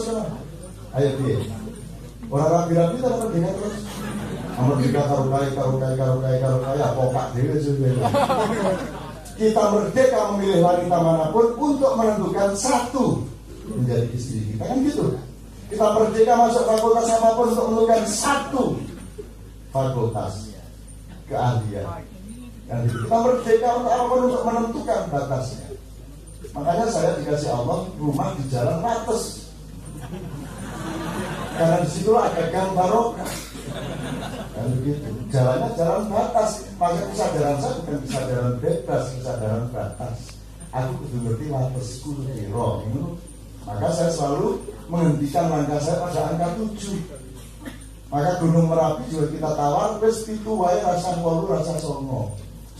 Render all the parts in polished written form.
terus kan. Ayo piye. Ora rapi-rapi ta merdeka terus. Merdeka karo kaya pokak dhewe sebenarnya. Kita merdeka memilih wanita manapun untuk menentukan satu menjadi istri kita, kan gitu. Kita merdeka masuk fakultas apapun untuk menentukan satu fakultas keahlian. Dan kita merdeka untuk apapun untuk menentukan batasnya. Makanya saya dikasih Allah rumah di jalan ratus. Karena disitulah ada gang barokah. Dan begitu. Jalannya jalan batas. Makanya kesadaran saya bukan kesadaran bebas, kesadaran batas. Aku kudu ngerti watasku piro. Maka saya selalu menghentikan langkah saya pada angka 7. Maka Gunung Merapi juga kita tawar, wis pitu wae rasa 8 rasa 9.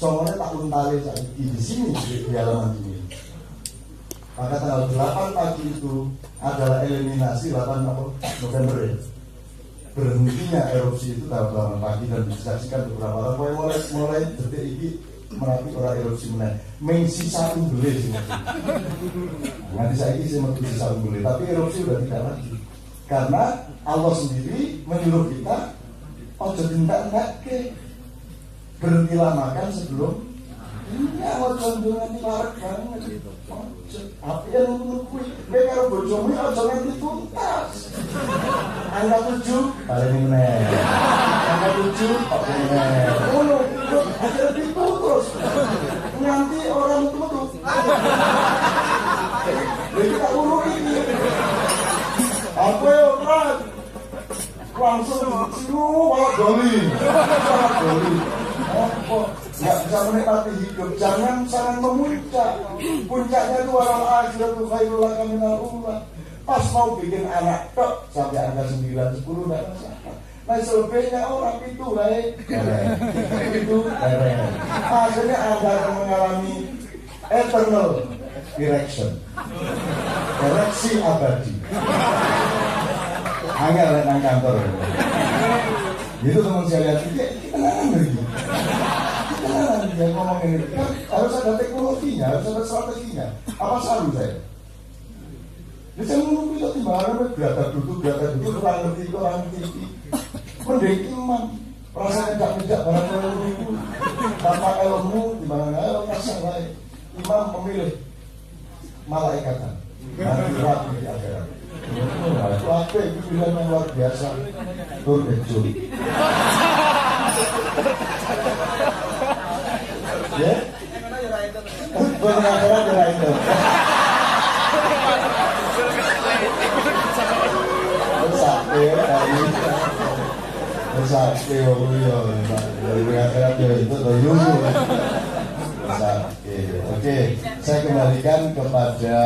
Songone tak untale saiki di sini di halaman ini. Maka tanggal 8 pagi itu adalah eliminasi 8 November ya. Berhentinya erupsi itu tanggal 8 pagi dan disaksikan beberapa orang mulai detik ini Merapi orang erupsi meneh. Ming sisa umbele sih. Nanti saya ini saya menuju sisa umbele, tapi erupsi sudah tidak lagi. Karena Allah sendiri menyuruh kita ojo tindak-tindakke. Berhentilah makan sebelum ini awal kandungan parek banget. Tapi yang menurutku gue karo bojomu ojo nganti tuntas. Angka 7 paling meneh. Angka 7 kok meneh. Ngono, akhirnya itu terus. Nanti orang metu. Jadi kita urut ini. Apa ya orang langsung malah gali. Nggak bisa menikmati hidup, jangan memuncak. Puncaknya itu walau akhiratu khairul laka minal ula. Pas mau bikin anak tok sampai angka 9, 10 nggak masalah. Nah selebihnya orang itu itu akhirnya Anda akan mengalami eternal erection, ereksi abadi. Angel nang kantor. Itu teman saya lihat kita lagi. Yang ngomong ini kan harus ada teknologinya, harus ada strateginya. Apa salah saya? Ini saya menunggu itu timbangan berada duduk, orang ngerti. Mending imam, rasanya tidak barang itu tanpa ilmu, timbangan ilmu kasar lain. Imam memilih malaikatan, nanti rapi di akhirat. Itu apa itu pilihan yang luar biasa. Turbejo. Ya, benar-benar benar itu. Sakti, dari akhirat itu terlalu. Oke, saya kembalikan kepada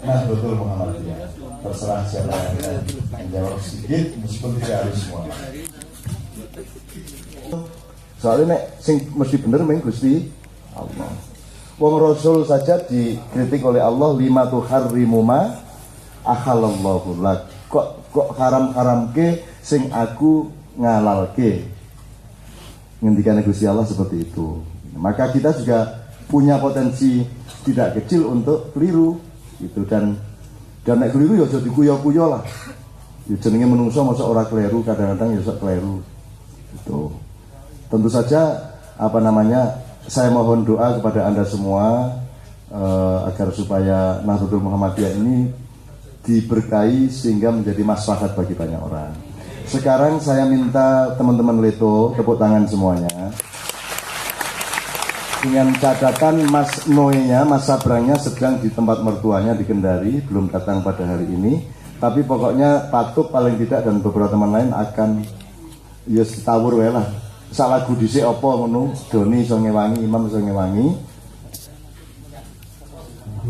Nahdlatul Muhammadiyah. Terserah siapa yang menjawab sedikit, meskipun tidak harus semua. Soalnya nek sing mesti bener meng Gusti Allah. Wong Rasul saja dikritik oleh Allah, lima tuharrimu ma ahallallahu lak. Kok haram-haramke sing aku ngalalke. Ngendikane Gusti Allah seperti itu. Maka kita juga punya potensi tidak kecil untuk keliru gitu, dan nek keliru ya aja dikuyo-kuyo lah. Ya jenenge menungso masa ora keliru, kadang-kadang ya sok keliru. Gitu. Tentu saja saya mohon doa kepada Anda semua agar supaya Nahdlatul Muhammadiyah ini diberkahi sehingga menjadi maslahat bagi banyak orang. Sekarang saya minta teman-teman Leto tepuk tangan semuanya. Dengan catatan Mas Noe-nya, Mas Sabrangnya sedang di tempat mertuanya di Kendari, belum datang pada hari ini. Tapi pokoknya Patuk paling tidak dan beberapa teman lain akan ya setawur wae lah. Salah gudise apa ngono, Doni iso ngewangi, Imam iso ngewangi.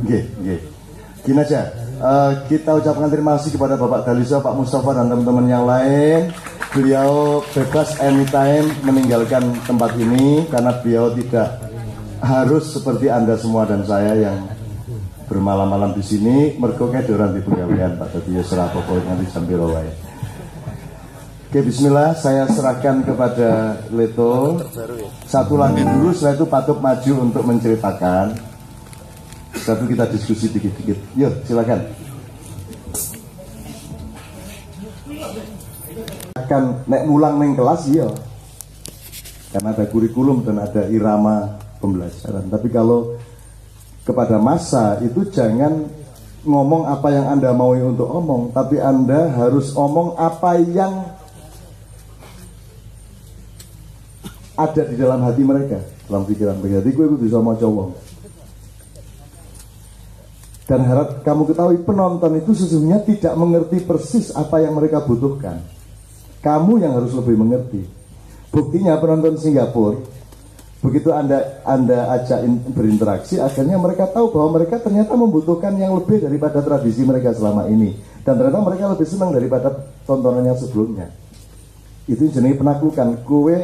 Nggih. Gini aja, kita ucapkan terima kasih kepada Bapak Daliso, Pak Mustafa dan teman-teman yang lain. Beliau bebas anytime meninggalkan tempat ini karena beliau tidak harus seperti Anda semua dan saya yang bermalam-malam di sini. Mergoke doran di pegawaian Pak Dadi serah pokoknya nanti sambil wae. Oke, bismillah, saya serahkan kepada Leto. Satu lagi dulu, setelah itu Patuk maju untuk menceritakan. Satu kita diskusi dikit-dikit. Yuk, silakan. Akan nek mulang neng kelas ya. Karena ada kurikulum dan ada irama pembelajaran. Tapi kalau kepada massa itu jangan ngomong apa yang Anda mau untuk omong, tapi Anda harus omong apa yang ada di dalam hati mereka, dalam pikiran mereka. Jadi gue bisa mau cowok. Dan harap kamu ketahui, penonton itu sesungguhnya tidak mengerti persis apa yang mereka butuhkan. Kamu yang harus lebih mengerti. Buktinya penonton Singapura, begitu Anda ajak berinteraksi, akhirnya mereka tahu bahwa mereka ternyata membutuhkan yang lebih daripada tradisi mereka selama ini. Dan ternyata mereka lebih senang daripada tontonannya sebelumnya. Itu jenis penaklukan. Kowe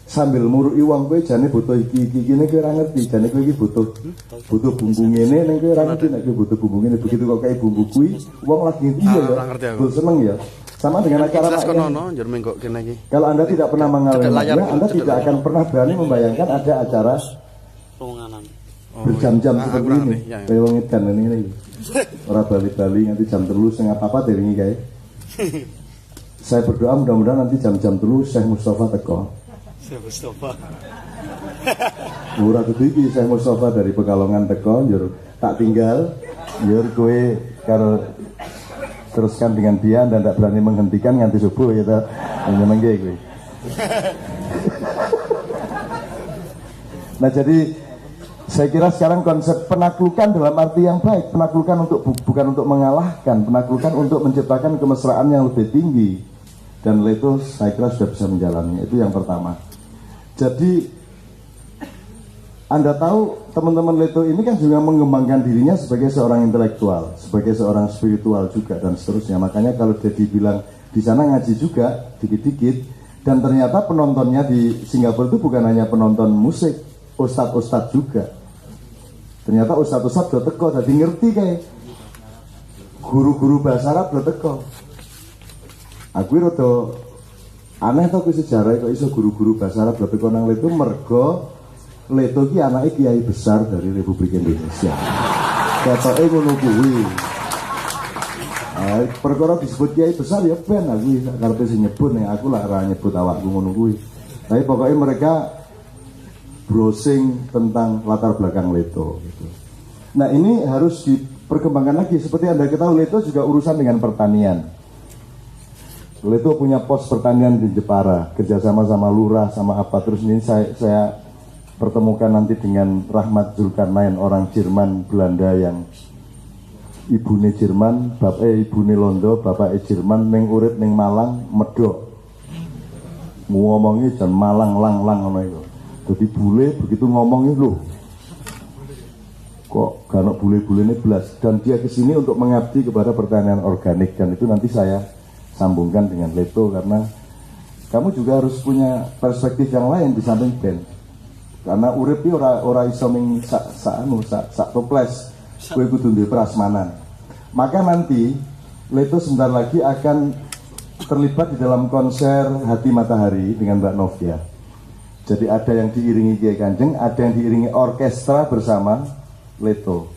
sambil murui wong kowe jane butuh iki ne kowe ora ngerti, jane kowe iki butuh bumbu ngene ning kowe ora ngerti nek kowe butuh bumbu ngene. Begitu kok kayak bumbu kuwi wong lagi iya ya. Tuh seneng ya. Sama dengan acara kalau Anda tidak pernah mengalaminya, Anda tidak akan pernah berani membayangkan ada acara berjam-jam seperti ini. Kayak wong edan ini. Ora bali-bali nganti jam 3 setengah apa dari ini kayak. Saya berdoa mudah-mudahan nanti jam-jam 3 Syekh Mustafa teko. Syekh Mustafa. Ora iki Syekh Mustafa dari Pekalongan teko, njur tak tinggal, njur kowe karo teruskan dengan dia dan tidak berani menghentikan nganti subuh ya ta. Menyenengke kowe. Nah, jadi saya kira sekarang konsep penaklukan dalam arti yang baik, penaklukan untuk bukan untuk mengalahkan, penaklukan untuk menciptakan kemesraan yang lebih tinggi. Dan Leto saya kira sudah bisa menjalaninya. Itu yang pertama. Jadi Anda tahu teman-teman Leto ini kan juga mengembangkan dirinya sebagai seorang intelektual, sebagai seorang spiritual juga dan seterusnya. Makanya kalau Dedi bilang di sana ngaji juga dikit-dikit, dan ternyata penontonnya di Singapura itu bukan hanya penonton musik, ustadz-ustadz juga. Ternyata ustadz-ustadz udah teko, jadi ngerti kayak guru-guru bahasa Arab udah teko. Aku rada aneh tau sejarah kok iso guru-guru bahasa Arab udah teko nang Leto mergo Leto ki anaknya kiai besar dari Republik Indonesia. Ketoke ngono kuwi. Perkara disebut kiai besar ya ben aku karepe sing nyebut nek aku lah ora nyebut awakku ngono kuwi. Tapi pokoknya mereka browsing tentang latar belakang Leto gitu. Nah, ini harus diperkembangkan lagi. Seperti Anda ketahui, Leto juga urusan dengan pertanian. Leto punya pos pertanian di Jepara, kerjasama sama lurah sama apa. Terus ini saya pertemukan nanti dengan Rahmat Zulkarnain, orang Jerman Belanda yang ibune Jerman, ibune Londo, bapake Jerman, ning urip ning Malang, medok. Ngomongi jan Malang lang-lang ngono iku. Dadi bule begitu ngomongnya lho. Kok gak ono bule-bulene blas, dan dia kesini untuk mengabdi kepada pertanian organik, dan itu nanti saya sambungkan dengan Leto karena kamu juga harus punya perspektif yang lain di samping band. Karena urip iki ora iso ming sak toples. Kowe kudu duwe prasmanan. Maka nanti Leto sebentar lagi akan terlibat di dalam konser Hati Matahari dengan Mbak Novia. Jadi ada yang diiringi Kiai Kanjeng, ada yang diiringi orkestra bersama Leto.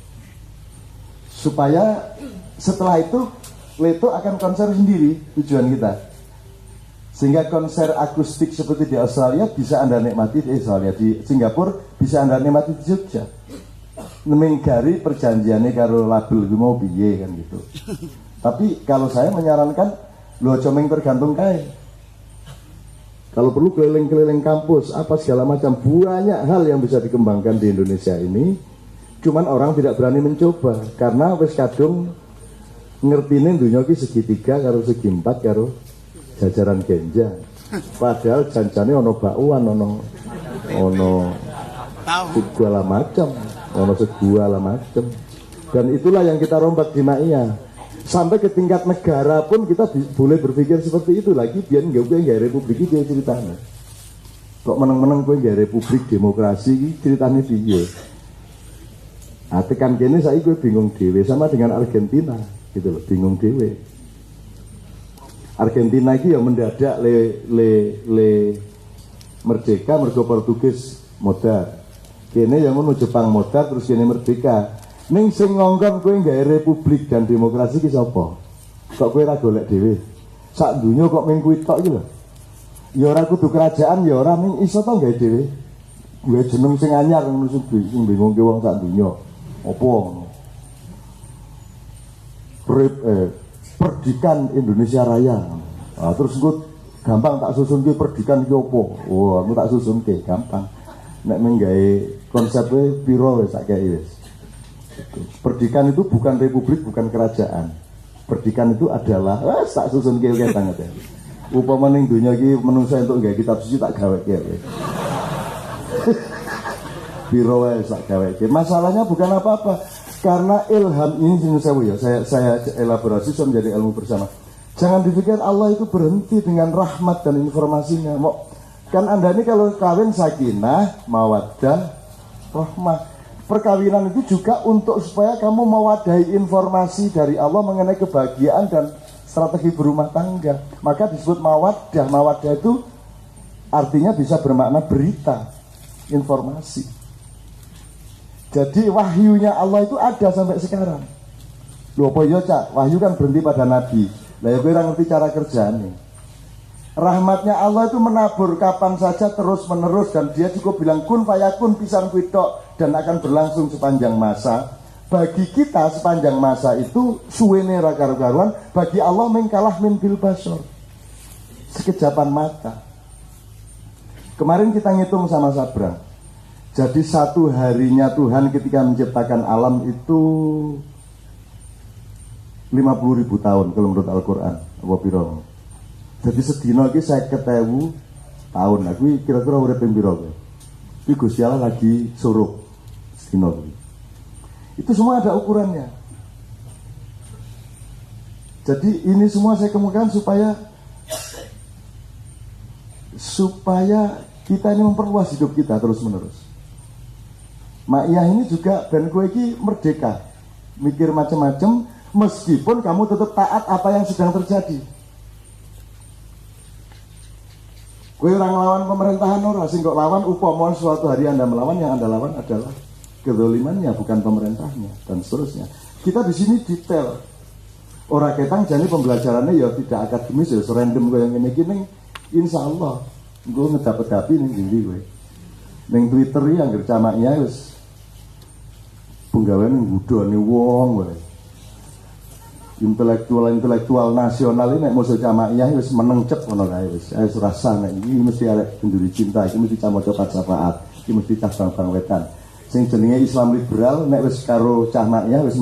Supaya setelah itu Leto akan konser sendiri, tujuan kita. Sehingga konser akustik seperti di Australia bisa Anda nikmati di Australia, di Singapura bisa Anda nikmati di Jogja. Menggari perjanjiannya karo label gue mau biye kan gitu. Tapi kalau saya menyarankan lu aja tergantung kae. Kalau perlu keliling-keliling kampus apa segala macam, banyak hal yang bisa dikembangkan di Indonesia ini. Cuman orang tidak berani mencoba karena wis kadung ngertine dunia iki segitiga karo segi empat karo jajaran genja. Padahal janjane ono bakwan, ono segala macam, dan itulah yang kita rombak di Maia. Sampai ke tingkat negara pun kita boleh berpikir seperti itu lagi. Biar nggak republik itu ceritanya. Kok menang-menang gue nggak republik demokrasi ceritanya dia. Tekan kene saya gue bingung dewe sama dengan Argentina gitu loh, bingung dewe. Argentina ini ya mendadak le merdeka mergo Portugis modar. Kene yang ngono Jepang modar terus kene merdeka. Ning sing ngongkon kowe gawe republik dan demokrasi ki sapa? Kok kowe ora golek dhewe? Sak donya kok mung kuwi tok iki lho. Ya ora kudu kerajaan, ya ora ning iso to gawe dhewe. Gue jeneng sing anyar ngono sing bingungke wong sak donya. Apa ngono? Perdikan Indonesia Raya. Nah, terus engko gampang tak susunke perdikan iki apa? Wah, aku tak susunke gampang. Nek menggawe konsepnya piro wis sak kei wis. Perdikan itu bukan republik, bukan kerajaan. Perdikan itu adalah tak susun kayak banget ya. Upama ning dunia iki menungsa untuk gawe kitab suci tak gawe kayak. Biro wae sak gawe. Masalahnya bukan apa-apa. Karena ilham ini saya elaborasi menjadi ilmu bersama. Jangan dipikir Allah itu berhenti dengan rahmat dan informasinya. Kan Anda ini kalau kawin sakinah, mawaddah, rahmah. Perkawinan itu juga untuk supaya kamu mewadahi informasi dari Allah mengenai kebahagiaan dan strategi berumah tangga. Maka disebut mawaddah. Mawaddah itu artinya bisa bermakna berita, informasi. Jadi wahyunya Allah itu ada sampai sekarang. Loh apa ya Cak? Wahyu kan berhenti pada Nabi. Lah ya gue ngerti cara kerjanya. Rahmatnya Allah itu menabur kapan saja terus menerus, dan dia cukup bilang kun fayakun pisan kuitok dan akan berlangsung sepanjang masa. Bagi kita sepanjang masa itu suwene ra karu-karuan, bagi Allah mengkalah min bil basor. Sekejapan mata. Kemarin kita ngitung sama Sabrang. Jadi satu harinya Tuhan ketika menciptakan alam itu 50.000 tahun kalau menurut Al-Qur'an. Apa piro? Jadi sedina iki 50.000 tahun. Aku kira-kira urip ping piro kowe? Iki Gusti Allah lagi suruh sedina iki. Itu semua ada ukurannya. Jadi ini semua saya kemukakan supaya kita ini memperluas hidup kita terus-menerus. Ma'iyah ini juga ben kowe iki merdeka. Mikir macam-macam meskipun kamu tetap taat apa yang sedang terjadi. Kowe orang lawan pemerintahan ora, sing kok lawan upama suatu hari Anda melawan, yang Anda lawan adalah kezalimannya, bukan pemerintahnya, dan seterusnya. Kita di sini detail. Ora ketang jane pembelajarannya ya tidak akademis ya, random kowe yang ngene iki ning insyaallah engko ngedapet-dapi ning ndi kowe. Ning Twitter iki anggere camaknya wis penggawean ngudoni wong kowe. Intelektual nasional ini nek musuh jamaiyah wis meneng cep ngono kae wis rasa nek iki mesti arek kenduri cinta, iki mesti cah maca falsafat, iki mesti cah bang wetan. Sing jenenge Islam liberal nek wis karo cah maiyah wis